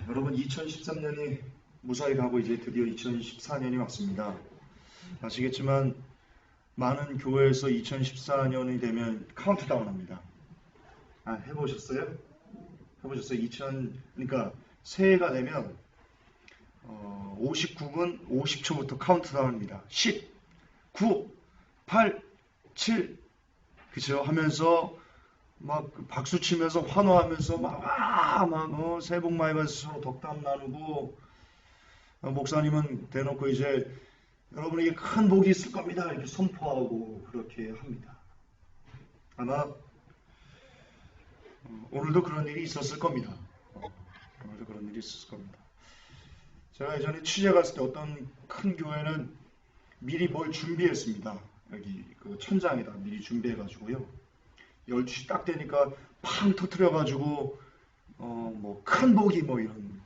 여러분 2013년이 무사히 가고 이제 드디어 2014년이 왔습니다. 아시겠지만 많은 교회에서 2014년이 되면 카운트다운 합니다. 해보셨어요? 해보셨어요? 그러니까 새해가 되면 59분 50초부터 카운트다운 합니다. 10, 9, 8, 7 그쵸? 하면서 막 박수 치면서 환호하면서 막 새해 복 많이 받으셔서 서로 덕담 나누고 목사님은 대놓고 이제 여러분에게 큰 복이 있을 겁니다 이렇게 선포하고 그렇게 합니다. 아마 오늘도 그런 일이 있었을 겁니다. 오늘도 그런 일이 있었을 겁니다. 제가 예전에 취재 갔을 때 어떤 큰 교회는 미리 뭘 준비했습니다. 여기 그 천장에다 미리 준비해가지고요. 12시 딱 되니까 팡 터트려가지고 뭐 큰 복이 뭐 이런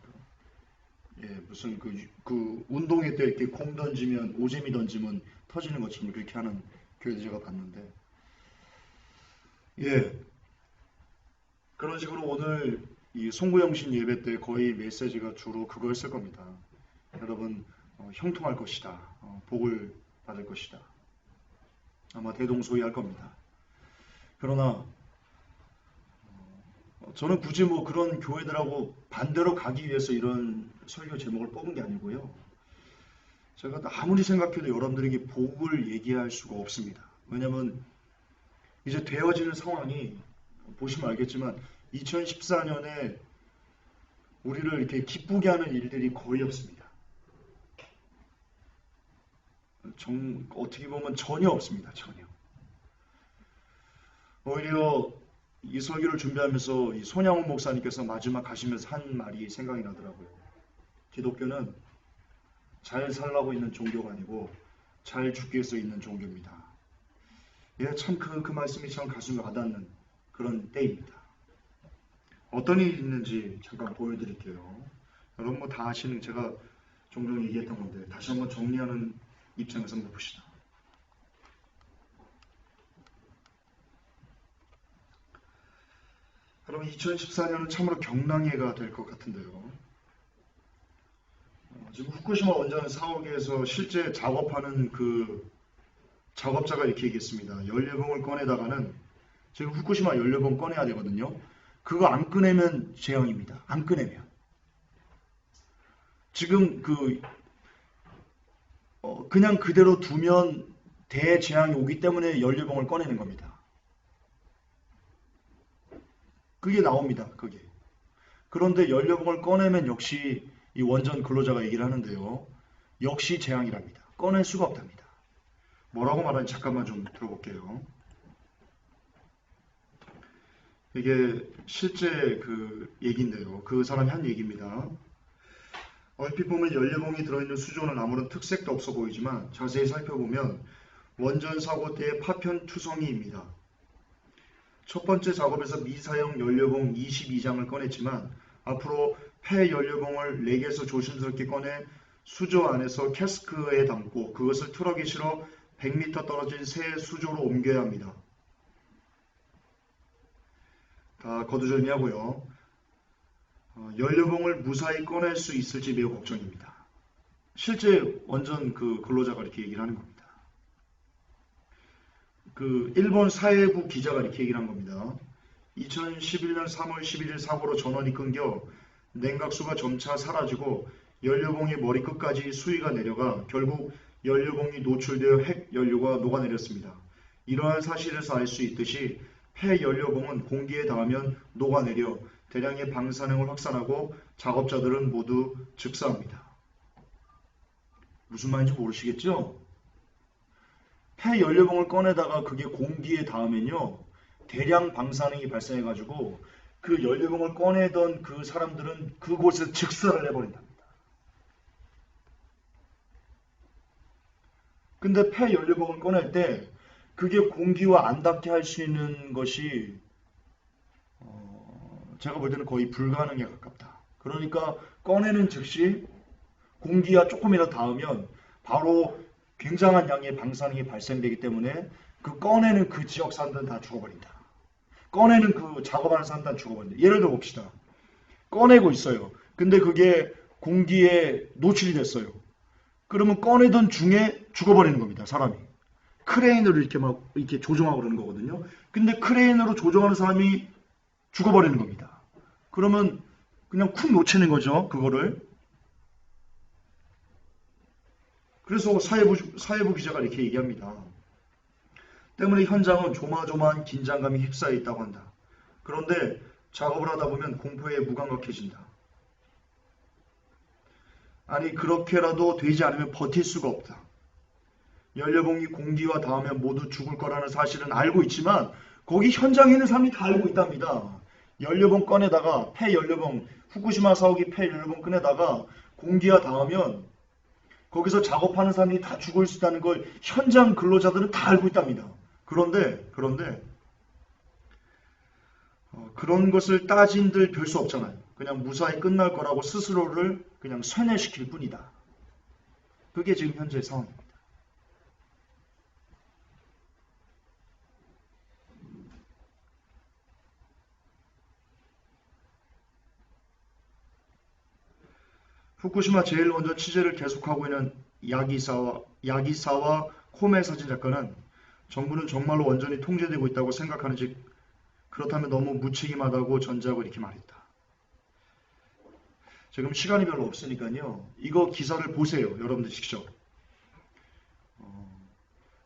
무슨 그 운동회 때 이렇게 공 던지면 오재미 던지면 터지는 것처럼 그렇게 하는 교회도 제가 봤는데 그런 식으로 오늘 이 송구영신 예배 때 거의 메시지가 주로 그거였을 겁니다. 여러분 형통할 것이다. 복을 받을 것이다. 아마 대동소이할 겁니다. 그러나 저는 굳이 뭐 그런 교회들하고 반대로 가기 위해서 이런 설교 제목을 뽑은 게 아니고요. 제가 아무리 생각해도 여러분들에게 복을 얘기할 수가 없습니다. 왜냐하면 이제 되어지는 상황이 보시면 알겠지만 2014년에 우리를 이렇게 기쁘게 하는 일들이 거의 없습니다. 어떻게 보면 전혀 없습니다. 전혀. 오히려 이 설교를 준비하면서 이 손양훈 목사님께서 마지막 가시면서 한 말이 생각이 나더라고요. 기독교는 잘 살라고 있는 종교가 아니고 잘 죽기 위해서 있는 종교입니다. 참 그 말씀이 참 가슴에 와닿는 그런 때입니다. 어떤 일이 있는지 잠깐 보여드릴게요. 여러분 뭐 다 아시는 제가 종종 얘기했던 건데 다시 한번 정리하는 입장에서 한번 봅시다. 그럼 2014년은 참으로 경랑해가 될 것 같은데요. 지금 후쿠시마 원전 사고에서 실제 작업하는 그 작업자가 이렇게 얘기했습니다. 연료봉을 꺼내다가는 지금 후쿠시마 연료봉 꺼내야 되거든요. 그거 안 꺼내면 재앙입니다. 안 꺼내면. 지금 그냥 그대로 두면 대재앙이 오기 때문에 연료봉을 꺼내는 겁니다. 그게 나옵니다. 그게. 그런데 연료봉을 꺼내면 역시 이 원전 근로자가 얘기를 하는데요. 역시 재앙이랍니다. 꺼낼 수가 없답니다. 뭐라고 말하는지 잠깐만 좀 들어볼게요. 이게 실제 그 얘기인데요. 그 사람이 한 얘기입니다. 얼핏 보면 연료봉이 들어있는 수조는 아무런 특색도 없어 보이지만 자세히 살펴보면 원전 사고 때의 파편 투성이입니다. 첫 번째 작업에서 미사용 연료봉 22장을 꺼냈지만 앞으로 폐 연료봉을 4개에서 조심스럽게 꺼내 수조 안에서 캐스크에 담고 그것을 트럭에 실어 100m 떨어진 새 수조로 옮겨야 합니다. 다 거두절미하고요. 연료봉을 무사히 꺼낼 수 있을지 매우 걱정입니다. 실제 원전 그 근로자가 이렇게 얘기를 하는 겁니다. 그 일본 사회부 기자가 이렇게 얘기를 한 겁니다. 2011년 3월 11일 사고로 전원이 끊겨 냉각수가 점차 사라지고 연료봉의 머리끝까지 수위가 내려가 결국 연료봉이 노출되어 핵 연료가 녹아내렸습니다. 이러한 사실에서 알 수 있듯이 폐 연료봉은 공기에 닿으면 녹아내려 대량의 방사능을 확산하고 작업자들은 모두 즉사합니다. 무슨 말인지 모르시겠죠? 폐 연료봉을 꺼내다가 그게 공기에 닿으면요 대량 방사능이 발생해가지고 그 연료봉을 꺼내던 그 사람들은 그곳에서 즉사를 해버린답니다. 근데 폐 연료봉을 꺼낼 때 그게 공기와 안 닿게 할 수 있는 것이 제가 볼 때는 거의 불가능에 가깝다. 그러니까 꺼내는 즉시 공기가 조금이라도 닿으면 바로 굉장한 양의 방사능이 발생되기 때문에 그 꺼내는 그 지역 사람들은 다 죽어버린다. 꺼내는 그 작업하는 사람들은 다 죽어버린다. 예를 들어 봅시다. 꺼내고 있어요. 근데 그게 공기에 노출이 됐어요. 그러면 꺼내던 중에 죽어버리는 겁니다. 사람이. 크레인으로 이렇게 막 이렇게 조종하고 그러는 거거든요. 근데 크레인으로 조종하는 사람이 죽어버리는 겁니다. 그러면 그냥 쿵 놓치는 거죠. 그거를. 그래서 사회부 기자가 이렇게 얘기합니다. 때문에 현장은 조마조마한 긴장감이 휩싸여 있다고 한다. 그런데 작업을 하다 보면 공포에 무감각해진다. 아니 그렇게라도 되지 않으면 버틸 수가 없다. 연료봉이 공기와 닿으면 모두 죽을 거라는 사실은 알고 있지만 거기 현장에 있는 사람이 다 알고 있답니다. 연료봉 꺼내다가 폐연료봉 후쿠시마 사고기 폐연료봉 꺼내다가 공기와 닿으면 거기서 작업하는 사람이 다 죽을 수 있다는 걸 현장 근로자들은 다 알고 있답니다. 그런데 그런 것을 따진들 별 수 없잖아요. 그냥 무사히 끝날 거라고 스스로를 그냥 쇠뇌시킬 뿐이다. 그게 지금 현재 상황입니다. 후쿠시마 제일 먼저 취재를 계속하고 있는 야기사와 코메 사진 작가는 정부는 정말로 완전히 통제되고 있다고 생각하는지 그렇다면 너무 무책임하다고 전제하고 이렇게 말했다. 지금 시간이 별로 없으니까요. 이거 기사를 보세요. 여러분들 직접.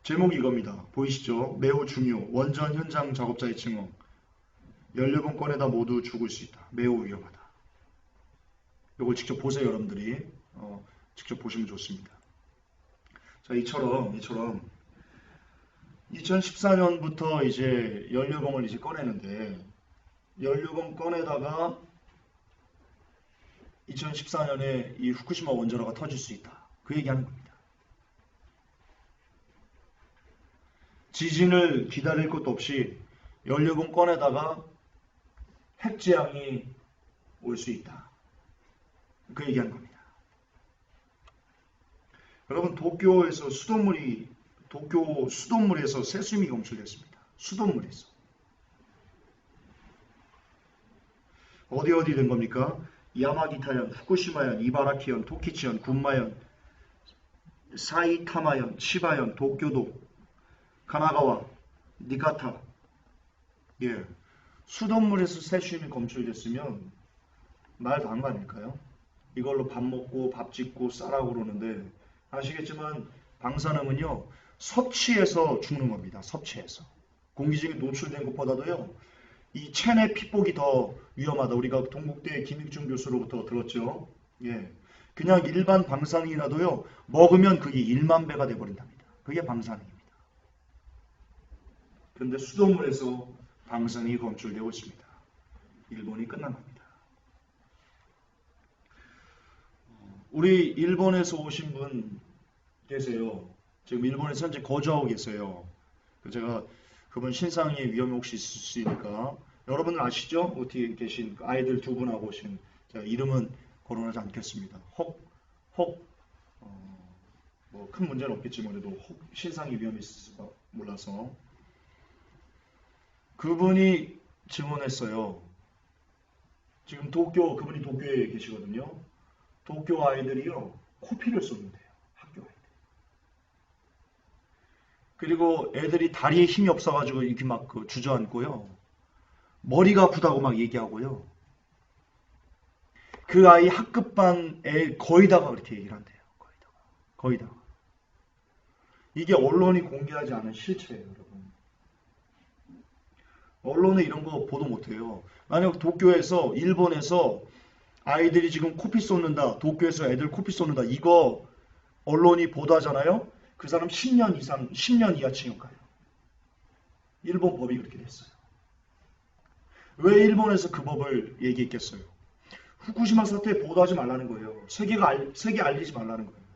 제목이 이겁니다. 보이시죠? 매우 중요. 원전 현장 작업자의 증언. 연료봉 꺼내다 모두 죽을 수 있다. 매우 위험하다. 이걸 직접 보세요. 여러분들이. 직접 보시면 좋습니다. 자, 이처럼 2014년부터 이제 연료봉을 이제 꺼내는데 연료봉 꺼내다가 2014년에 이 후쿠시마 원전화가 터질 수 있다. 그 얘기하는 겁니다. 지진을 기다릴 것도 없이 연료봉 꺼내다가 핵재앙이 올 수 있다. 그 얘기하는 겁니다. 여러분 도쿄에서 도쿄 수돗물에서 세수미 검출됐습니다. 수돗물에서. 어디 된 겁니까? 야마기타현, 후쿠시마현, 이바라키현, 토키치현, 군마현, 사이타마현, 치바현, 도쿄도, 가나가와, 니카타. 예. 수돗물에서 세슘이 검출됐으면 말도 안 거 아닐까요? 이걸로 밥 먹고 밥 짓고 쌀하고 그러는데 아시겠지만 방사능은요 섭취해서 죽는 겁니다. 섭취해서. 공기 중에 노출된 것보다도요 이 체내 피폭이 더 위험하다. 우리가 동국대 김익중 교수로부터 들었죠. 예. 그냥 일반 방사능이라도요 먹으면 그게 1만 배가 돼버린답니다. 그게 방사능입니다. 그런데 수돗물에서 방사능이 검출되고 있습니다. 일본이 끝난 겁니다. 우리 일본에서 오신 분 계세요. 지금 일본에서 현재 거주하고 계세요. 제가 그분 신상의 위험이 혹시 있을 수 있으니까 여러분은 아시죠? 어떻게 계신 아이들 두 분하고 오신 제가 이름은 거론하지 않겠습니다. 뭐 큰 문제는 없겠지만 그래도 신상의 위험이 있을까 몰라서 그분이 증언했어요. 지금 그분이 도쿄에 계시거든요. 도쿄 아이들이요 코피를 쏟는데요. 학교 아이들. 그리고 애들이 다리에 힘이 없어가지고 이렇게 막 주저앉고요. 머리가 아프다고 막 얘기하고요. 그 아이 학급반 애 거의 다가 그렇게 얘기를 한대요. 거의 다가. 이게 언론이 공개하지 않은 실체예요, 여러분. 언론에 이런 거 보도 못해요. 만약 도쿄에서 일본에서 아이들이 지금 코피 쏟는다. 도쿄에서 애들 코피 쏟는다. 이거 언론이 보도하잖아요. 그 사람 10년 이하 징역 가요. 일본 법이 그렇게 됐어요. 왜 일본에서 그 법을 얘기했겠어요? 후쿠시마 사태 보도하지 말라는 거예요. 세계 알리지 말라는 거예요.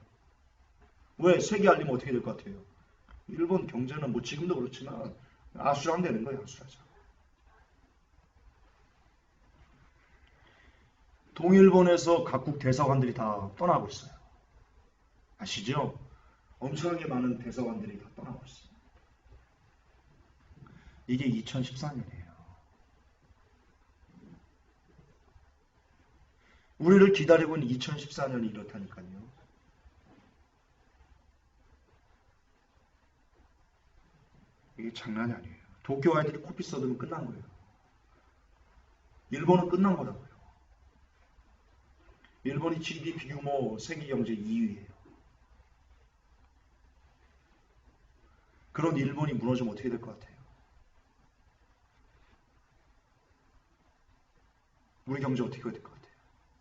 왜? 세계 알리면 어떻게 될 것 같아요? 일본 경제는 뭐 지금도 그렇지만 아수라장 되는 거예요. 아수라장. 동일본에서 각국 대사관들이 다 떠나고 있어요. 아시죠? 엄청나게 많은 대사관들이 다 떠나고 있어요. 이게 2014년이에요. 우리를 기다리고 있는 2014년이 이렇다니까요. 이게 장난이 아니에요. 도쿄 아이들이 코피 써두면 끝난 거예요. 일본은 끝난 거라고요. 일본이 GDP 규모 세계 경제 2위예요. 그런 일본이 무너지면 어떻게 될 것 같아요? 우리 경제 어떻게 될 것 같아요?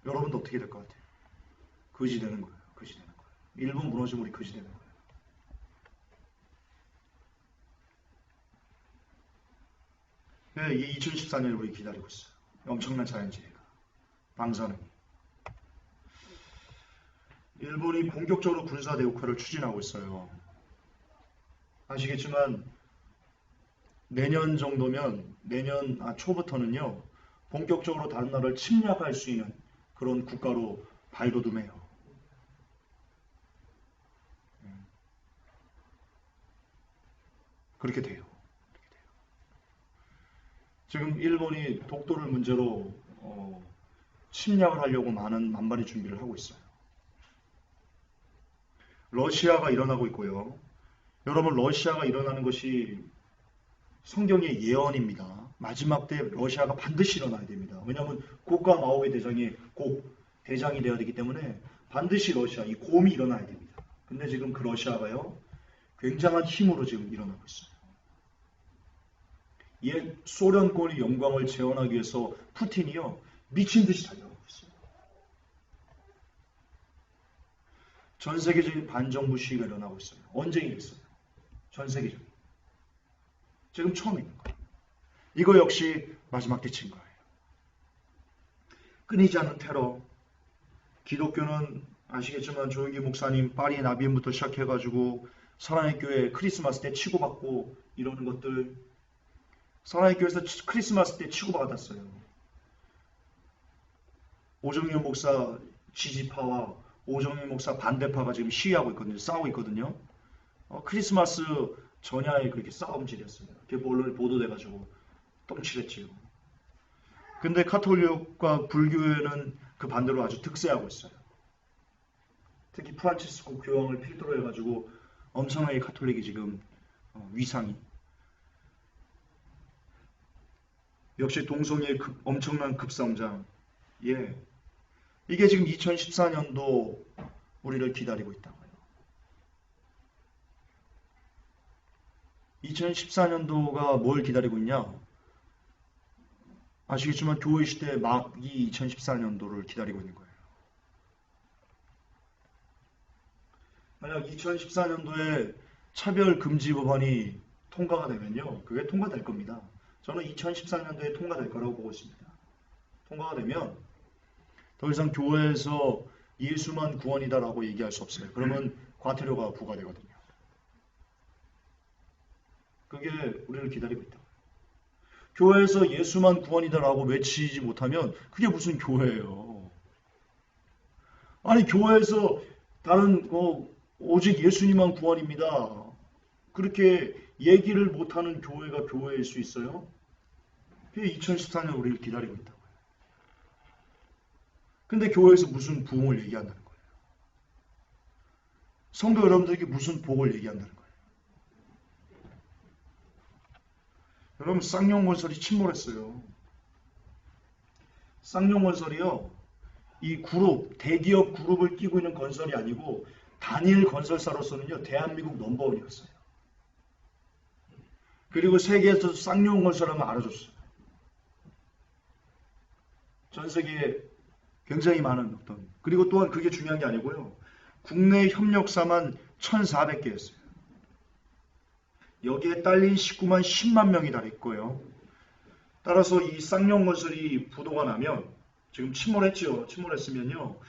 여러분도 어떻게 될 것 같아요? 거지 되는 거예요. 거지 되는 거예요. 일본 무너지면 우리 거지 되는 거예요. 네, 이 2014년을 우리 기다리고 있어요. 엄청난 자연재해가. 방사능. 일본이 본격적으로 군사 대국화를 추진하고 있어요. 아시겠지만 내년 정도면 내년 초부터는요. 본격적으로 다른 나라를 침략할 수 있는 그런 국가로 발돋움해요. 그렇게 돼요. 지금 일본이 독도를 문제로 침략을 하려고 많은 만반의 준비를 하고 있어요. 러시아가 일어나고 있고요. 여러분, 러시아가 일어나는 것이 성경의 예언입니다. 마지막 때 러시아가 반드시 일어나야 됩니다. 왜냐하면 고가 마오의 대장이 곧 대장이 되어야 되기 때문에 반드시 러시아, 이 곰이 일어나야 됩니다. 근데 지금 그 러시아가요, 굉장한 힘으로 지금 일어나고 있어요. 옛 소련권의 영광을 재현하기 위해서 푸틴이요, 미친 듯이 달려가고 있어요. 전 세계적인 반정부 시위가 일어나고 있어요. 언제 이랬어요? 전 세계적인. 지금 처음 있는 거예요. 이거 역시 마지막 때친 거예요. 끊이지 않는 테러. 기독교는 아시겠지만 조용기 목사님 파리 나비엔부터 시작해가지고 사랑의 교회 크리스마스 때 치고받고 이러는 것들. 사랑의 교회에서 크리스마스 때 치고받았어요. 오정현 목사 지지파와 오정현 목사 반대파가 지금 시위하고 있거든요. 싸우고 있거든요. 크리스마스 전야에 그렇게 싸움질이었어요. 그게 언론에 보도돼가지고 똥칠했지요. 근데 카톨릭과 불교회는 그 반대로 아주 득세하고 있어요. 특히 프란치스코 교황을 필두로 해가지고 엄청나게 카톨릭이 지금 위상이. 역시 동성애의 엄청난 급성장. 예, 이게 지금 2014년도 우리를 기다리고 있다고요. 2014년도가 뭘 기다리고 있냐? 아시겠지만 교회 시대 막이 2014년도를 기다리고 있는 거예요. 만약 2014년도에 차별금지 법안이 통과가 되면요. 그게 통과될 겁니다. 저는 2014년도에 통과될 거라고 보고 있습니다. 통과가 되면 더 이상 교회에서 예수만 구원이다라고 얘기할 수 없어요. 그러면 과태료가 부과되거든요. 그게 우리를 기다리고 있다. 교회에서 예수만 구원이다라고 외치지 못하면 그게 무슨 교회예요. 아니 교회에서 다른 오직 예수님만 구원입니다. 그렇게 얘기를 못하는 교회가 교회일 수 있어요? 그게 2014년 우리를 기다리고 있다고요. 근데 교회에서 무슨 부흥을 얘기한다는 거예요? 성도 여러분들에게 무슨 복을 얘기한다는 거예요? 여러분, 쌍용건설이 침몰했어요. 쌍용건설이요, 이 그룹, 대기업 그룹을 끼고 있는 건설이 아니고 단일 건설사로서는요, 대한민국 넘버원이었어요. 그리고 세계에서 쌍용건설하면 알아줬어요. 전 세계에 굉장히 많은 그리고 또한 그게 중요한 게 아니고요. 국내 협력사만 1,400개였어요. 여기에 딸린 식구만 10만 명이 달했고요. 따라서 이 쌍용건설이 부도가 나면 지금 침몰했죠. 침몰했으면요.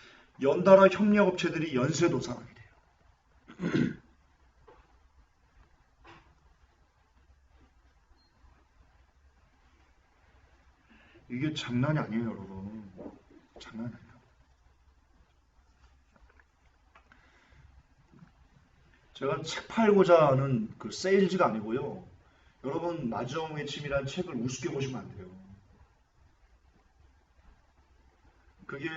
연달아 협력업체들이 연쇄도산하게 돼요. 이게 장난이 아니에요, 여러분. 장난이 아니에요. 제가 책 팔고자 하는 그 세일즈가 아니고요. 여러분, 마지막 외침이라는 책을 우습게 보시면 안 돼요. 그게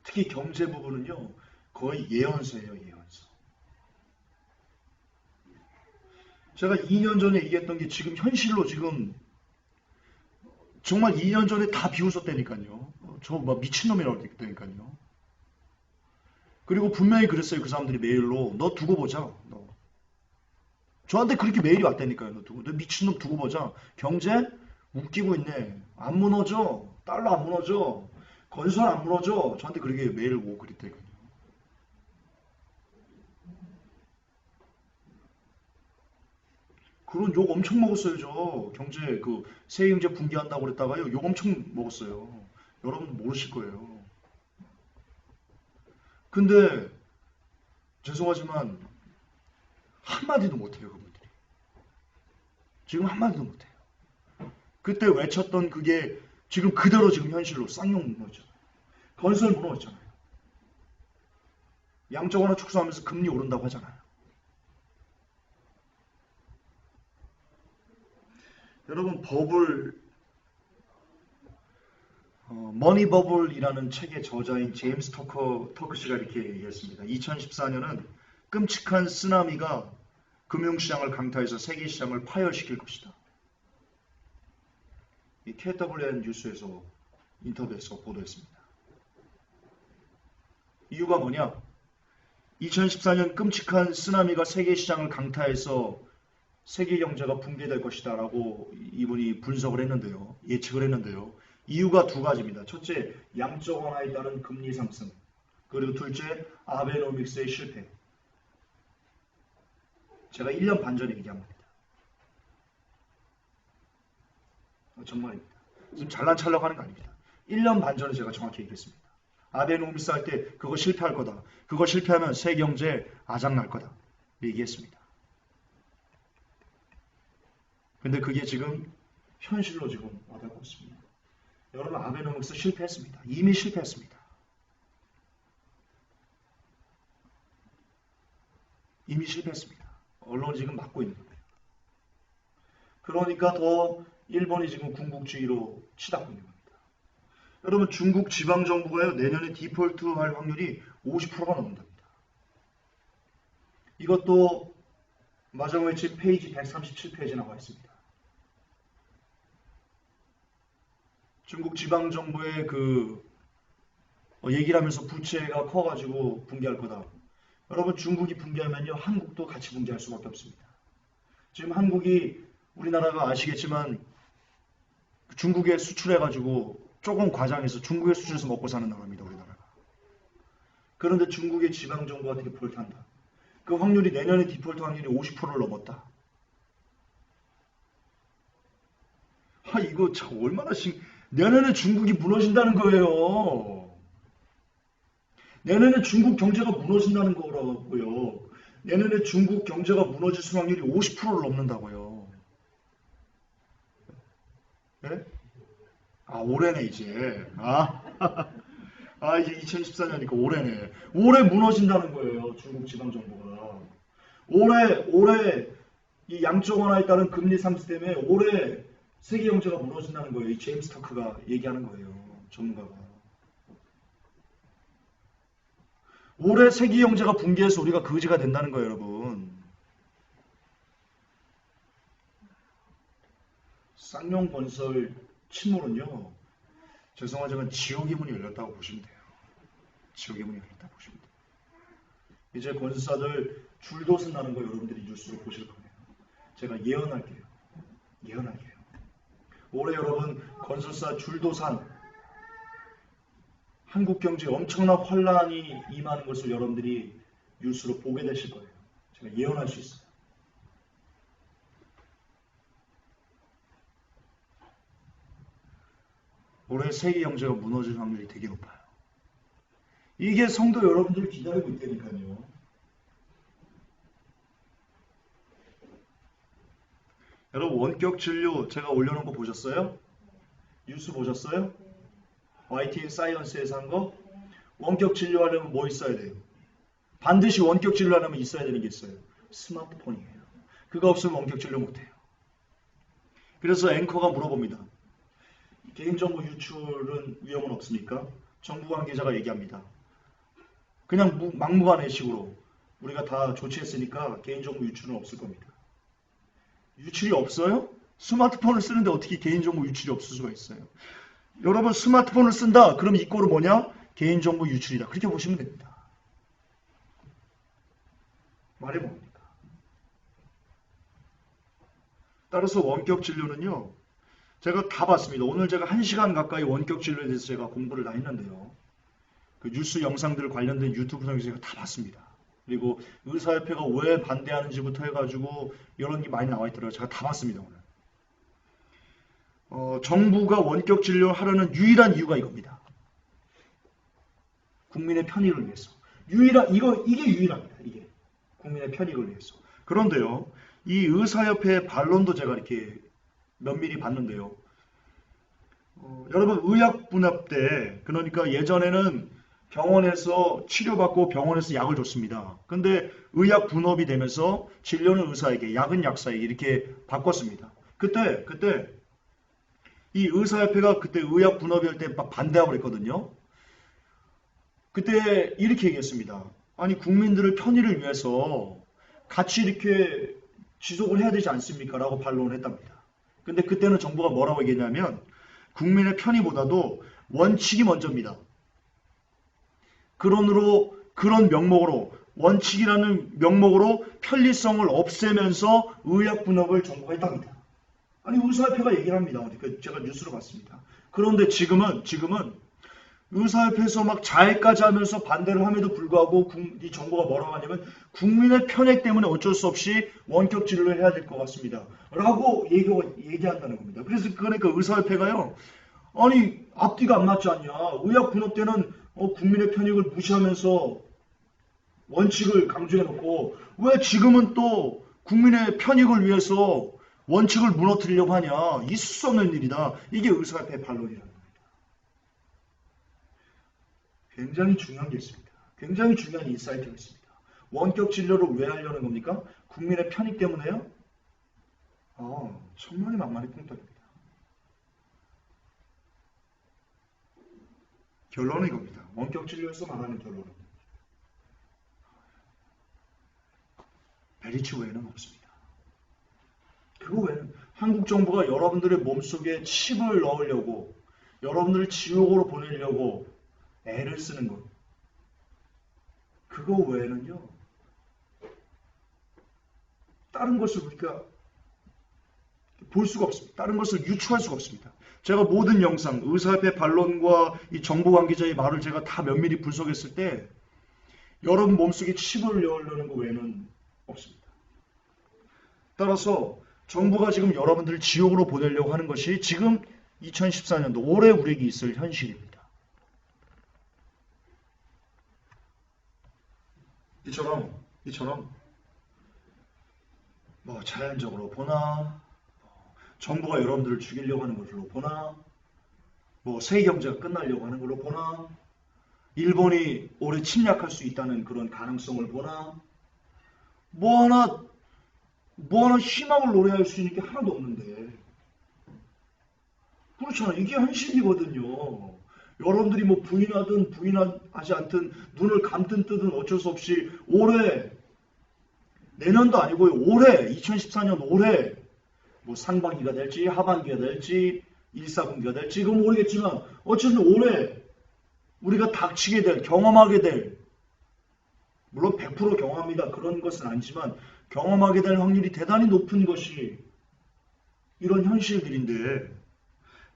특히 경제 부분은요, 거의 예언서예요, 예언서. 제가 2년 전에 얘기했던 게 지금 현실로 지금 정말 2년 전에 다 비웃었다니까요. 저 막 미친놈이라고 그랬다니까요. 그리고 분명히 그랬어요. 그 사람들이 메일로. 너 두고 보자. 너. 저한테 그렇게 메일이 왔다니까요. 너 미친놈 두고 보자. 경제 웃기고 있네. 안 무너져. 달러 안 무너져. 건설 안 무너져. 저한테 그렇게 메일을 오고 그랬다니까요. 그런 욕 엄청 먹었어요, 저. 경제, 세경제 붕괴한다고 그랬다가요. 욕 엄청 먹었어요. 여러분 모르실 거예요. 근데, 죄송하지만, 한마디도 못해요, 그분들이. 지금 한마디도 못해요. 그때 외쳤던 그게 지금 그대로 지금 현실로 쌍용 무너졌잖아요. 건설 무너졌잖아요. 양적 완화 축소하면서 금리 오른다고 하잖아요. 여러분, 머니 버블이라는 책의 저자인 제임스 터크시가 이렇게 얘기했습니다. 2014년은 끔찍한 쓰나미가 금융시장을 강타해서 세계시장을 파열시킬 것이다. 이 KWN 뉴스에서 인터뷰에서 보도했습니다. 이유가 뭐냐? 2014년 끔찍한 쓰나미가 세계시장을 강타해서 세계 경제가 붕괴될 것이다 라고 이분이 분석을 했는데요. 예측을 했는데요. 이유가 두 가지입니다. 첫째, 양적 완화에 따른 금리 상승. 그리고 둘째, 아베노믹스의 실패. 제가 1년 반 전에 얘기한 겁니다. 정말입니다. 지금 잘난 척하려고 하는 거 아닙니다. 1년 반 전에 제가 정확히 얘기했습니다. 아베노믹스 할 때 그거 실패할 거다. 그거 실패하면 세계 경제 아작날 거다. 얘기했습니다. 근데 그게 지금 현실로 지금 와닿고 있습니다. 여러분, 아베노믹스 실패했습니다. 이미 실패했습니다. 이미 실패했습니다. 언론이 지금 막고 있는 거예요. 그러니까 더 일본이 지금 군국주의로 치닫고 있는 겁니다. 여러분, 중국 지방정부가요, 내년에 디폴트 할 확률이 50%가 넘는답니다. 이것도 마정웨치 페이지 137페이지에 나와 있습니다. 중국 지방정부의 얘기를 하면서 부채가 커가지고 붕괴할 거다. 여러분, 중국이 붕괴하면요, 한국도 같이 붕괴할 수밖에 없습니다. 지금 한국이 우리나라가 아시겠지만 중국에 수출해가지고 조금 과장해서 중국에 수출해서 먹고 사는 나라입니다, 우리나라가. 그런데 중국의 지방정부가 디폴트한다. 그 확률이 내년에 디폴트 확률이 50%를 넘었다. 이거 참 얼마나 내년에 중국이 무너진다는 거예요. 내년에 중국 경제가 무너진다는 거라고요. 내년에 중국 경제가 무너질 확률이 50%를 넘는다고요. 네? 올해네 이제. 이제 2014년이니까 올해네. 올해 무너진다는 거예요. 중국 지방정부가. 올해 이 양적 완화에 따른 금리 상승 때문에 올해 세계 경제가 무너진다는 거예요. 이 제임스 터크가 얘기하는 거예요. 전문가가. 올해 세계 경제가 붕괴해서 우리가 거지가 된다는 거예요, 여러분. 쌍용건설 침몰은요, 죄송하지만 지옥의 문이 열렸다고 보시면 돼요. 지옥의 문이 열렸다고 보시면 돼요. 이제 건설사들 줄도 쓴다는 거 여러분들이 뉴스로 보실 거예요. 제가 예언할게요. 올해 여러분 건설사 줄도 산 한국 경제에 엄청난 혼란이 임하는 것을 여러분들이 뉴스로 보게 되실 거예요. 제가 예언할 수 있어요. 올해 세계 경제가 무너질 확률이 되게 높아요. 이게 성도 여러분들을 기다리고 있다니까요. 여러분, 원격 진료 제가 올려놓은 거 보셨어요? 뉴스 보셨어요? YTN 사이언스에서 한 거? 원격 진료하려면 뭐 있어야 돼요? 반드시 원격 진료하려면 있어야 되는 게 있어요. 스마트폰이에요. 그거 없으면 원격 진료 못해요. 그래서 앵커가 물어봅니다. 개인정보 유출은 위험은 없습니까? 정부 관계자가 얘기합니다. 그냥 막무가내식으로 우리가 다 조치했으니까 개인정보 유출은 없을 겁니다. 유출이 없어요? 스마트폰을 쓰는데 어떻게 개인정보 유출이 없을 수가 있어요? 여러분 스마트폰을 쓴다. 그럼 이 꼴은 뭐냐? 개인정보 유출이다. 그렇게 보시면 됩니다. 말이 뭡니까? 따라서 원격 진료는요. 제가 다 봤습니다. 오늘 제가 1시간 가까이 원격 진료에 대해서 제가 공부를 다 했는데요. 그 뉴스 영상들 관련된 유튜브 영상 제가 다 봤습니다. 그리고 의사협회가 왜 반대하는지부터 해가지고 이런 게 많이 나와 있더라고요. 제가 다 봤습니다. 오늘. 정부가 원격 진료하려는 유일한 이유가 이겁니다. 국민의 편익을 위해서. 이게 유일합니다. 이게. 국민의 편익을 위해서. 그런데요. 이 의사협회의 반론도 제가 이렇게 면밀히 봤는데요. 여러분 의약분업 때 그러니까 예전에는 병원에서 치료받고 병원에서 약을 줬습니다. 근데 의약분업이 되면서 진료는 의사에게 약은 약사에게 이렇게 바꿨습니다. 그때 이 의사협회가 그때 의약분업이 할 때 막 반대하고 그랬거든요. 그때 이렇게 얘기했습니다. 아니 국민들의 편의를 위해서 같이 이렇게 지속을 해야 되지 않습니까? 라고 반론을 했답니다. 근데 그때는 정부가 뭐라고 얘기했냐면 국민의 편의보다도 원칙이 먼저입니다. 그런 명목으로 원칙이라는 명목으로 편리성을 없애면서 의약분업을 정부가 했답니다. 아니 의사협회가 얘기를 합니다. 제가 뉴스로 봤습니다. 그런데 지금은 의사협회에서 막 자해까지 하면서 반대를 함에도 불구하고 이 정부가 뭐라고 하냐면 국민의 편익 때문에 어쩔 수 없이 원격 진료를 해야 될 것 같습니다. 라고 얘기한다는 겁니다. 그래서 그러니까 의사협회가요. 아니 앞뒤가 안 맞지 않냐. 의약분업 때는 국민의 편익을 무시하면서 원칙을 강조해놓고 왜 지금은 또 국민의 편익을 위해서 원칙을 무너뜨리려고 하냐. 있을 수 없는 일이다. 이게 의사협회의 반론이라는 겁니다. 굉장히 중요한 게 있습니다. 굉장히 중요한 인사이트가 있습니다. 원격 진료를 왜 하려는 겁니까? 국민의 편익 때문에요? 천만의 만만의 꽁떡입니다. 결론은 이겁니다. 원격 진료에서 말하는 결론은 메리츠 외에는 없습니다. 그거 외에는 한국 정부가 여러분들의 몸속에 칩을 넣으려고 여러분들을 지옥으로 보내려고 애를 쓰는 것. 그거 외에는요. 다른 것을 우리가 볼 수가 없습니다. 다른 것을 유추할 수가 없습니다. 제가 모든 영상, 의사협회 반론과 이 정부 관계자의 말을 제가 다 면밀히 분석했을 때 여러분 몸속에 칩을 넣으려는 것 외에는 없습니다. 따라서 정부가 지금 여러분들을 지옥으로 보내려고 하는 것이 지금 2014년도 올해 우리에게 있을 현실입니다. 이처럼 뭐 자연적으로 보나 정부가 여러분들을 죽이려고 하는 걸로 보나 뭐 세계경제가 끝나려고 하는 걸로 보나 일본이 올해 침략할 수 있다는 그런 가능성을 보나 뭐 하나 희망을 노래할 수 있는 게 하나도 없는데 그렇잖아요. 이게 현실이거든요. 여러분들이 뭐 부인하든 부인하지 않든 눈을 감든 뜨든 어쩔 수 없이 올해 내년도 아니고요. 올해 2014년 올해 뭐 상반기가 될지 하반기가 될지 1사분기가 될지 그건 모르겠지만 어쨌든 올해 우리가 닥치게 될 경험하게 될 물론 100% 경험합니다. 그런 것은 아니지만 경험하게 될 확률이 대단히 높은 것이 이런 현실들인데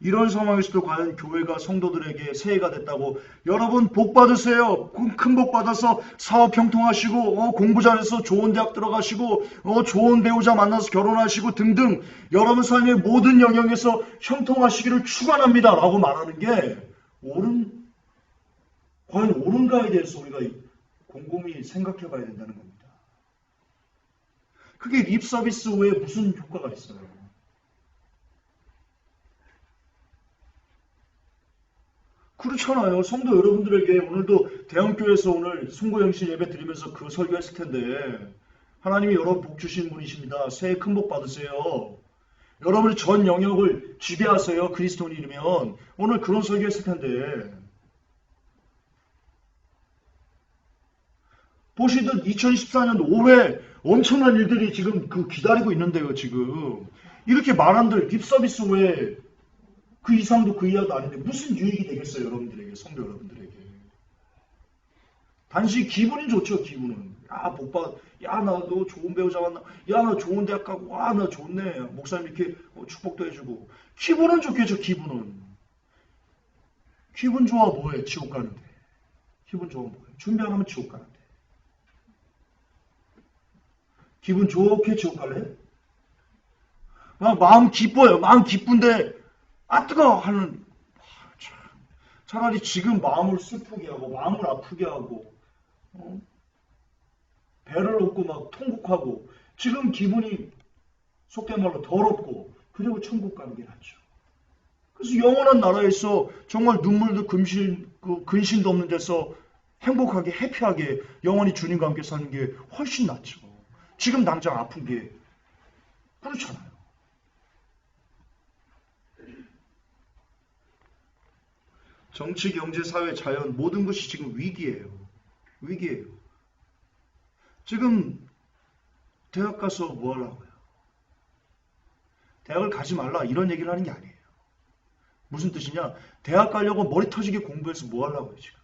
이런 상황에서도 과연 교회가 성도들에게 새해가 됐다고 여러분 복 받으세요. 큰 복 받아서 사업 형통하시고 공부 잘해서 좋은 대학 들어가시고 좋은 배우자 만나서 결혼하시고 등등 여러분 삶의 모든 영역에서 형통하시기를 축원합니다. 라고 말하는 게 과연 옳은가에 대해서 우리가 곰곰이 생각해 봐야 된다는 겁니다. 그게 립 서비스 외에 무슨 효과가 있어요? 그렇잖아요. 성도 여러분들에게 오늘도 대형교회에서 오늘 송구영신 예배 드리면서 그 설교했을 텐데 하나님이 여러분 복 주신 분이십니다. 새해 큰 복 받으세요. 여러분의 전 영역을 지배하세요. 그리스도인이면 오늘 그런 설교했을 텐데 보시듯 2014년 올해 엄청난 일들이 지금 기다리고 있는데요, 지금. 이렇게 말한들 립서비스 외에 그 이상도 그 이하도 아닌데 무슨 유익이 되겠어요, 여러분들에게, 성도 여러분들에게. 단지 기분이 좋죠, 기분은. 야, 복받, 야, 나 너 좋은 배우 잡았나? 야, 나 좋은 대학 가고, 와, 나 좋네. 목사님 이렇게 축복도 해주고. 기분은 좋겠죠, 기분은. 기분 좋아 뭐해, 지옥 가는데. 기분 좋아 뭐해. 준비 안 하면 지옥 가는데. 기분 좋게 지옥 갈래? 마음 기뻐요. 마음 기쁜데, 아, 뜨거워! 하는, 차라리 지금 마음을 슬프게 하고, 마음을 아프게 하고, 배를 놓고 막 통곡하고, 지금 기분이 속된 말로 더럽고, 그리고 천국 가는 게 낫죠. 그래서 영원한 나라에서 정말 눈물도 근심도 없는 데서 행복하게, 해피하게, 영원히 주님과 함께 사는 게 훨씬 낫죠. 지금 당장 아픈 게, 그렇잖아요. 정치, 경제, 사회, 자연 모든 것이 지금 위기예요. 위기예요. 지금 대학 가서 뭐 하려고요? 대학을 가지 말라 이런 얘기를 하는 게 아니에요. 무슨 뜻이냐? 대학 가려고 머리 터지게 공부해서 뭐 하려고요 지금?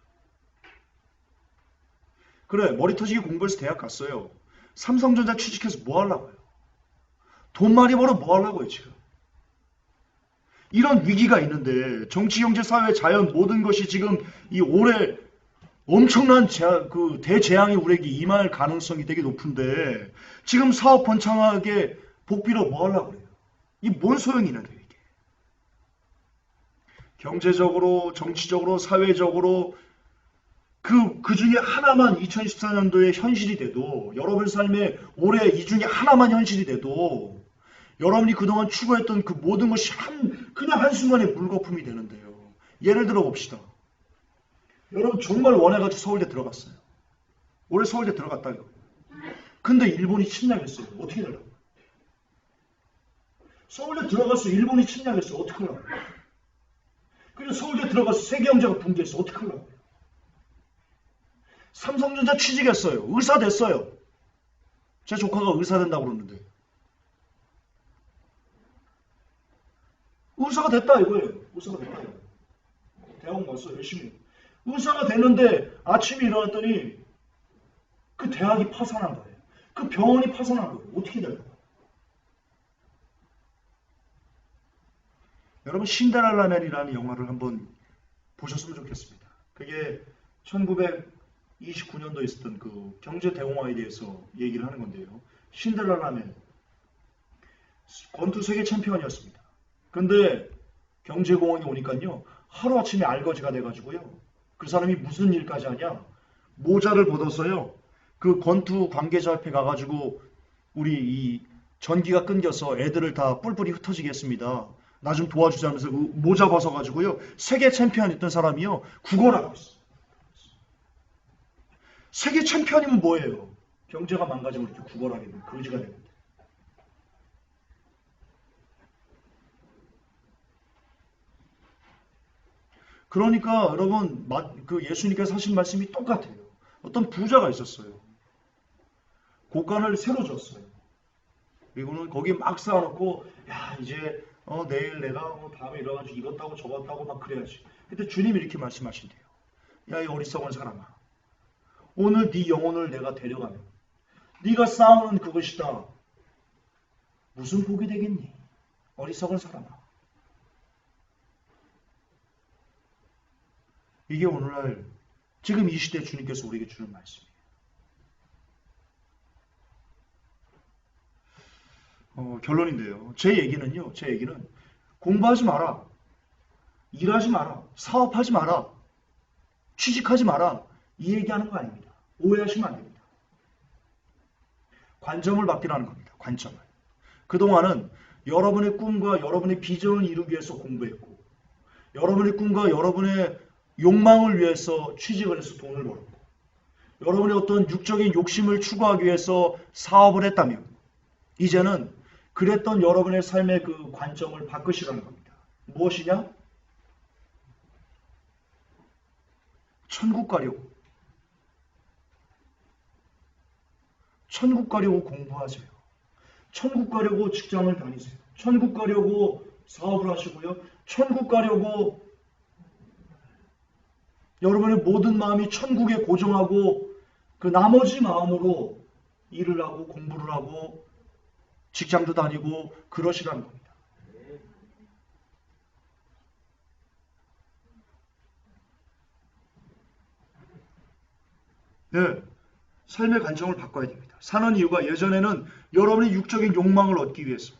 그래, 머리 터지게 공부해서 대학 갔어요. 삼성전자 취직해서 뭐 하려고요? 돈 많이 벌어 뭐 하려고요 지금? 이런 위기가 있는데 정치, 경제, 사회, 자연 모든 것이 지금 이 올해 엄청난 대재앙이 우리에게 임할 가능성이 되게 높은데 지금 사업 번창하게 복비로 뭐 하려고 그래요? 이 뭔 소용이 있는데 이게? 경제적으로, 정치적으로, 사회적으로 그 중에 하나만 2014년도에 현실이 돼도 여러분 삶에 올해 이 중에 하나만 현실이 돼도 여러분이 그동안 추구했던 그 모든 것이 그냥 한순간에 물거품이 되는데요. 예를 들어 봅시다. 여러분 정말 원해가지고 서울대 들어갔어요. 올해 서울대 들어갔다고요. 근데 일본이 침략했어요. 어떻게 되려고? 서울대 들어가서 일본이 침략했어요. 어떻게 하려고? 그리고 서울대 들어가서 세계경제가 붕괴했어요. 어떻게 하려고? 삼성전자 취직했어요. 의사 됐어요. 제 조카가 의사 된다고 그러는데. 의사가 됐다 이거예요. 의사가 됐다 이거예요. 대학원 갔어 열심히. 의사가 됐는데 아침에 일어났더니 그 대학이 파산한 거예요. 그 병원이 파산한 거예요. 어떻게 될까요? 여러분 신데렐라맨이라는 영화를 한번 보셨으면 좋겠습니다. 그게 1929년도에 있었던 그 경제 대공황에 대해서 얘기를 하는 건데요. 신데렐라맨 권투 세계 챔피언이었습니다. 근데 경제공황이 오니까요. 하루아침에 알거지가 돼가지고요. 그 사람이 무슨 일까지 하냐. 모자를 벗어서요. 그 권투 관계자 앞에 가가지고 우리 이 전기가 끊겨서 애들을 다 뿔뿔이 흩어지게 했습니다. 나 좀 도와주자면서 그 모자 벗어가지고요. 세계 챔피언 했던 사람이요. 구걸을 하고 있어요. 세계 챔피언이면 뭐예요? 경제가 망가지면 이렇게 구걸하게 되면 거지가 됩니다. 그러니까 여러분 그 예수님께서 하신 말씀이 똑같아요. 어떤 부자가 있었어요. 곡간을 새로 줬어요. 그리고는 거기 막 쌓아놓고 야 이제 내일 내가 밤에 일어나가지고 이것 따고 저것 따고 막 그래야지. 근데 주님이 이렇게 말씀하신대요. 야 이 어리석은 사람아. 오늘 네 영혼을 내가 데려가면 네가 쌓아놓은 그것이다. 무슨 복이 되겠니? 어리석은 사람아. 이게 오늘날 지금 이 시대 주님께서 우리에게 주는 말씀이에요. 결론인데요. 제 얘기는 공부하지 마라. 일하지 마라. 사업하지 마라. 취직하지 마라. 이 얘기하는 거 아닙니다. 오해하시면 안 됩니다. 관점을 바뀌라는 겁니다. 관점을. 그동안은 여러분의 꿈과 여러분의 비전을 이루기 위해서 공부했고 여러분의 꿈과 여러분의 욕망을 위해서 취직을 해서 돈을 벌었고 여러분의 어떤 육적인 욕심을 추구하기 위해서 사업을 했다면 이제는 그랬던 여러분의 삶의 그 관점을 바꾸시라는 겁니다. 무엇이냐? 천국 가려고. 천국 가려고 공부하세요. 천국 가려고 직장을 다니세요. 천국 가려고 사업을 하시고요. 천국 가려고 여러분의 모든 마음이 천국에 고정하고 그 나머지 마음으로 일을 하고 공부를 하고 직장도 다니고 그러시라는 겁니다. 네, 삶의 관점을 바꿔야 됩니다. 사는 이유가 예전에는 여러분의 육적인 욕망을 얻기 위해서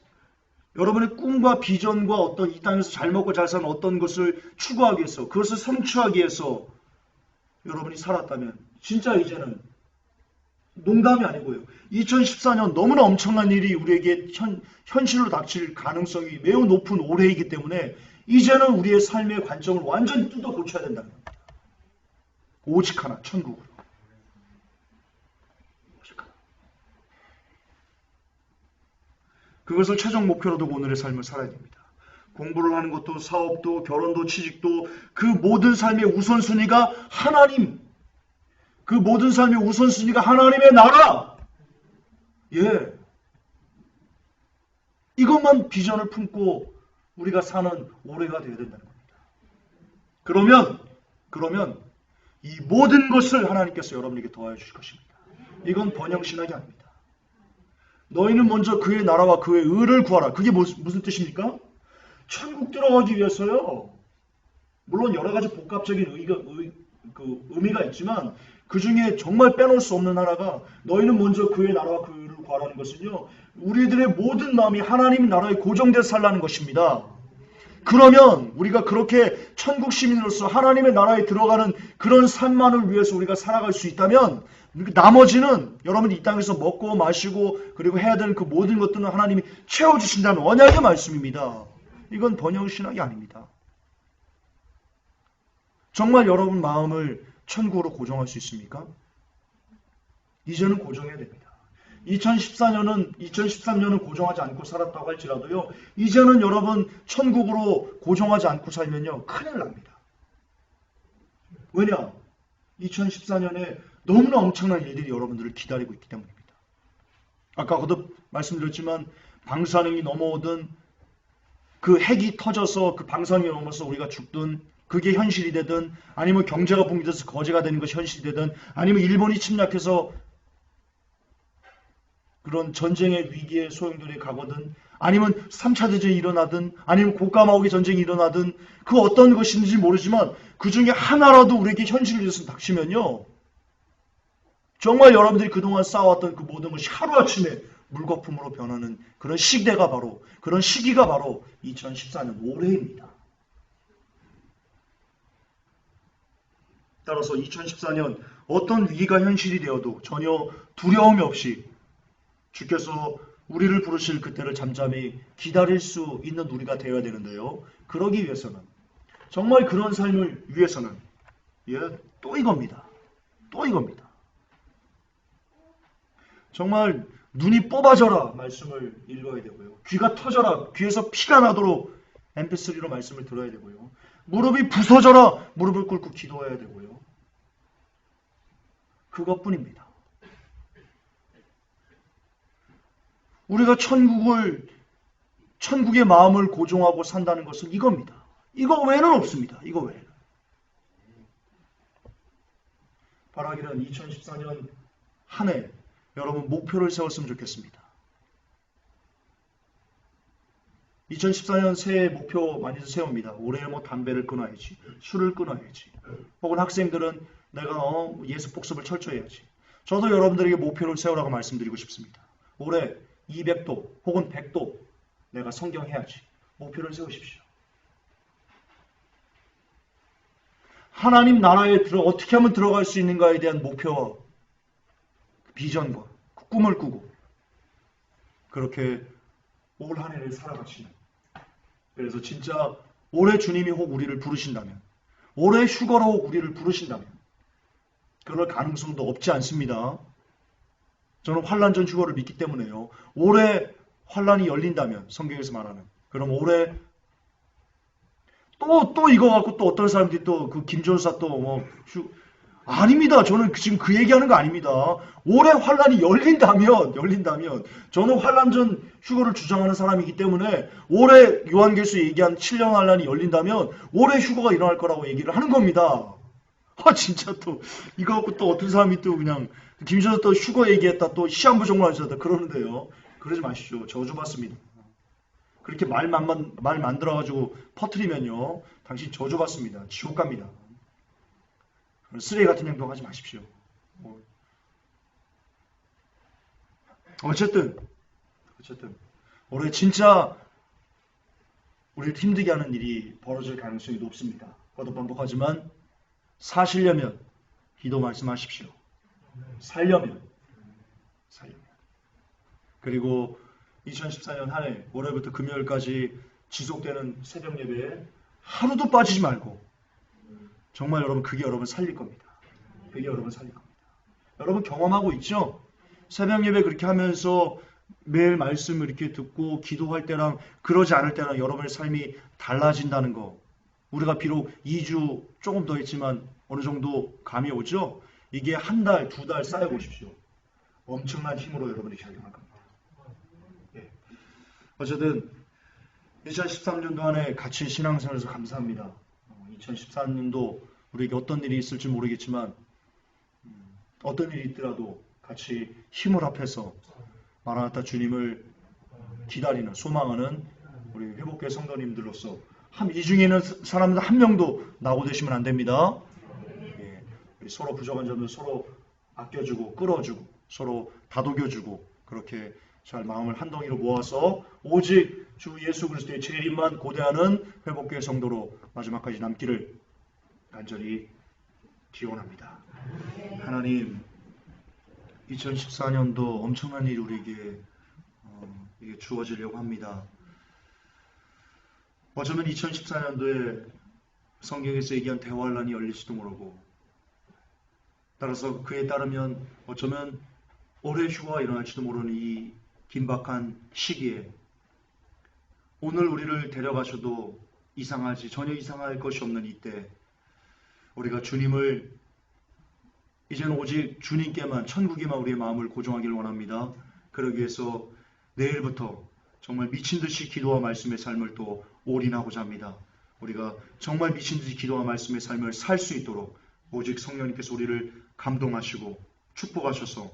여러분의 꿈과 비전과 어떤 이 땅에서 잘 먹고 잘 사는 어떤 것을 추구하기 위해서 그것을 성취하기 위해서 여러분이 살았다면 진짜 이제는 농담이 아니고요. 2014년 너무나 엄청난 일이 우리에게 현실로 닥칠 가능성이 매우 높은 올해이기 때문에 이제는 우리의 삶의 관점을 완전히 뜯어 고쳐야 된다는 겁니다. 오직 하나, 천국으로. 오직 하나. 그것을 최종 목표로 두고 오늘의 삶을 살아야 됩니다. 공부를 하는 것도 사업도 결혼도 취직도 그 모든 삶의 우선순위가 하나님. 그 모든 삶의 우선순위가 하나님의 나라. 예. 이것만 비전을 품고 우리가 사는 올해가 되어야 된다는 겁니다. 그러면 이 모든 것을 하나님께서 여러분에게 더하여 주실 것입니다. 이건 번영신학이 아닙니다. 너희는 먼저 그의 나라와 그의 의를 구하라. 그게 무슨 뜻입니까? 천국 들어가기 위해서요. 물론 여러 가지 복합적인 의미가 있지만 그 중에 정말 빼놓을 수 없는 하나가 너희는 먼저 그의 나라와 그 의를 구하라는 것은요. 우리들의 모든 마음이 하나님 나라에 고정돼서 살라는 것입니다. 그러면 우리가 그렇게 천국 시민으로서 하나님의 나라에 들어가는 그런 삶만을 위해서 우리가 살아갈 수 있다면 나머지는 여러분이 이 땅에서 먹고 마시고 그리고 해야 되는 그 모든 것들은 하나님이 채워주신다는 언약의 말씀입니다. 이건 번영신학이 아닙니다. 정말 여러분 마음을 천국으로 고정할 수 있습니까? 이제는 고정해야 됩니다. 2013년은 고정하지 않고 살았다고 할지라도요. 이제는 여러분 천국으로 고정하지 않고 살면요. 큰일 납니다. 왜냐? 2014년에 너무나 엄청난 일들이 여러분들을 기다리고 있기 때문입니다. 아까 거듭 말씀드렸지만 방사능이 넘어오든 그 핵이 터져서 그 방사능이 넘어서 우리가 죽든 그게 현실이 되든 아니면 경제가 붕괴돼서 거제가 되는 것이 현실이 되든 아니면 일본이 침략해서 그런 전쟁의 위기에 소용돌이 가거든 아니면 3차 대전이 일어나든 아니면 고가마오기 전쟁이 일어나든 그 어떤 것인지 모르지만 그 중에 하나라도 우리에게 현실이 돼서 닥치면요. 정말 여러분들이 그동안 쌓아왔던 그 모든 것이 하루아침에 물거품으로 변하는 그런 시기가 바로 2014년 올해입니다. 따라서 2014년 어떤 위기가 현실이 되어도 전혀 두려움이 없이 주께서 우리를 부르실 그때를 잠잠히 기다릴 수 있는 우리가 되어야 되는데요. 그러기 위해서는 정말 그런 삶을 위해서는 또 이겁니다. 정말 눈이 뽑아져라 말씀을 읽어야 되고요. 귀가 터져라 귀에서 피가 나도록 mp3로 말씀을 들어야 되고요. 무릎이 부서져라 무릎을 꿇고 기도해야 되고요. 그것뿐입니다. 우리가 천국의 마음을 고정하고 산다는 것은 이겁니다. 이거 외에는 없습니다. 이거 외에는. 바라기는 2014년 한 해 여러분 목표를 세웠으면 좋겠습니다. 2014년 새해 목표 많이들 세웁니다. 올해 뭐 담배를 끊어야지, 술을 끊어야지. 혹은 학생들은 내가 예습 복습을 철저히 해야지. 저도 여러분들에게 목표를 세우라고 말씀드리고 싶습니다. 올해 200도 혹은 100도 내가 성경 해야지. 목표를 세우십시오. 하나님 나라에 어떻게 하면 들어갈 수 있는가에 대한 목표와 비전과 그 꿈을 꾸고 그렇게 올 한 해를 살아가시는. 그래서 진짜 올해 주님이 혹 우리를 부르신다면 올해 휴가로 혹 우리를 부르신다면 그럴 가능성도 없지 않습니다. 저는 환란 전 휴거를 믿기 때문에요. 올해 환란이 열린다면 성경에서 말하는 그럼 올해 또 이거 갖고 또 어떤 사람들이 또 그 김전사 또 아닙니다. 저는 지금 그 얘기하는 거 아닙니다. 올해 환란이 열린다면 저는 환란 전 휴거를 주장하는 사람이기 때문에 올해 요한계시서 얘기한 7년 환란이 열린다면 올해 휴거가 일어날 거라고 얘기를 하는 겁니다. 진짜 또 이거 갖고 또 어떤 사람이 또 그냥 김신호 또 휴거 얘기했다 또 시한부 정말 하셨다 그러는데요. 그러지 마십시오. 저주받습니다. 그렇게 말 만들어가지고 퍼뜨리면요. 당신 저주받습니다. 지옥 갑니다. 쓰레기 같은 행동 하지 마십시오. 어쨌든 올해 진짜 우리를 힘들게 하는 일이 벌어질 가능성이 높습니다. 거듭반복하지만 사시려면 기도 말씀하십시오. 살려면. 그리고 2014년 한 해 월요일부터 금요일까지 지속되는 새벽 예배에 하루도 빠지지 말고 정말 여러분 그게 여러분 살릴 겁니다. 여러분 경험하고 있죠? 새벽 예배 그렇게 하면서 매일 말씀을 이렇게 듣고 기도할 때랑 그러지 않을 때랑 여러분의 삶이 달라진다는 거. 우리가 비록 2주 조금 더 했지만 어느 정도 감이 오죠? 이게 한 달, 두 달 쌓여보십시오. 엄청난 힘으로 여러분이 작용할 겁니다. 어쨌든 2013년도 안에 같이 신앙생활에서 감사합니다. 2014년도 우리에게 어떤 일이 있을지 모르겠지만 어떤 일이 있더라도 같이 힘을 합해서 마라나타 주님을 기다리는 소망하는 우리 회복교회 성도님들로서 이 중에 있는 사람들 한 명도 낙오되시면 안 됩니다. 우리 서로 부족한 점들 서로 아껴주고 끌어주고 서로 다독여주고 그렇게 잘 마음을 한 덩이로 모아서 오직 주 예수 그리스도의 재림만 고대하는 회복교회 성도로 마지막까지 남기를 간절히 기원합니다. 하나님 2014년도 엄청난 일이 우리에게 이게 주어지려고 합니다. 어쩌면 2014년도에 성경에서 얘기한 대환란이 열릴지도 모르고 따라서 그에 따르면 어쩌면 올해 휴가가 일어날지도 모르는 이 긴박한 시기에 오늘 우리를 데려가셔도 전혀 이상할 것이 없는 이때 우리가 주님을 이제는 오직 주님께만 천국에만 우리의 마음을 고정하기를 원합니다. 그러기 위해서 내일부터 정말 미친 듯이 기도와 말씀의 삶을 또 올인하고자 합니다. 우리가 정말 미친 듯이 기도와 말씀의 삶을 살 수 있도록 오직 성령님께서 우리를 감동하시고 축복하셔서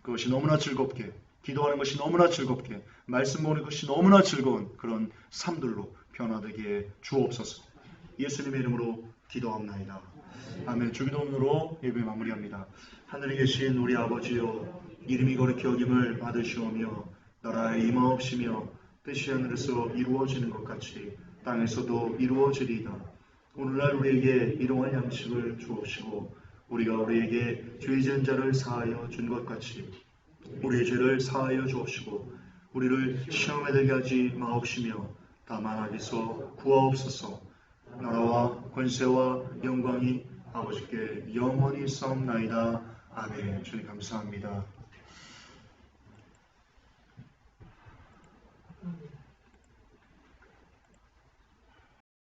그것이 너무나 즐겁게 기도하는 것이 너무나 즐겁게 말씀 보는 것이 너무나 즐거운 그런 삶들로 변화되게 주옵소서. 예수님의 이름으로 기도합나이다. 아멘. 주기도문으로 예배 마무리합니다. 하늘에 계신 우리 아버지여 이름이 거룩히 여김을 받으시오며 나라의 임하옵시며 뜻이 하늘에서 이루어지는 것 같이 땅에서도 이루어지리이다. 오늘날 우리에게 일용할 양식을 주옵시고 우리가 우리에게 죄 지은 자를 사하여 준 것 같이 우리의 죄를 사하여 주옵시고 우리를 시험에 들게 하지 마옵시며 다만 악에서 구하옵소서. 나라와 권세와 영광이 아버지께 영원히 싸움나이다. 아멘. 주님 감사합니다.